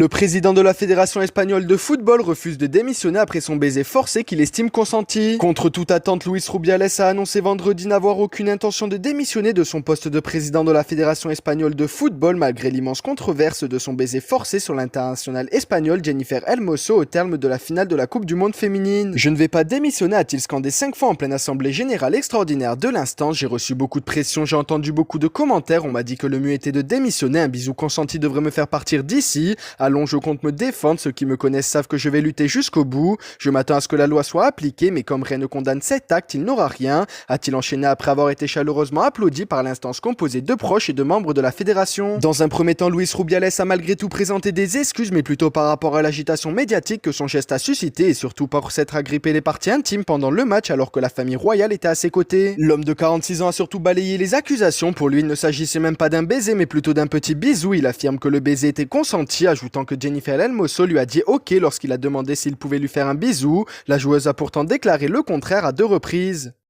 Le président de la Fédération espagnole de football refuse de démissionner après son baiser forcé qu'il estime consenti. Contre toute attente, Luis Rubiales a annoncé vendredi n'avoir aucune intention de démissionner de son poste de président de la Fédération espagnole de football malgré l'immense controverse de son baiser forcé sur l'internationale espagnole Jennifer Hermoso au terme de la finale de la Coupe du Monde féminine. Je ne vais pas démissionner, a-t-il scandé 5 fois en pleine assemblée générale extraordinaire de l'instant. J'ai reçu beaucoup de pression, j'ai entendu beaucoup de commentaires, on m'a dit que le mieux était de démissionner, un bisou consenti devrait me faire partir d'ici. Allons, je compte me défendre, ceux qui me connaissent savent que je vais lutter jusqu'au bout. Je m'attends à ce que la loi soit appliquée, mais comme rien ne condamne cet acte, il n'aura rien, a-t-il enchaîné après avoir été chaleureusement applaudi par l'instance composée de proches et de membres de la fédération. Dans un premier temps, Luis Rubiales a malgré tout présenté des excuses, mais plutôt par rapport à l'agitation médiatique que son geste a suscité et surtout pour s'être agrippé les parties intimes pendant le match alors que la famille royale était à ses côtés. L'homme de 46 ans a surtout balayé les accusations. Pour lui, il ne s'agissait même pas d'un baiser, mais plutôt d'un petit bisou. Il affirme que le baiser était consenti, ajoutant que Jennifer Hermoso lui a dit OK lorsqu'il a demandé s'il pouvait lui faire un bisou. La joueuse a pourtant déclaré le contraire à 2 reprises.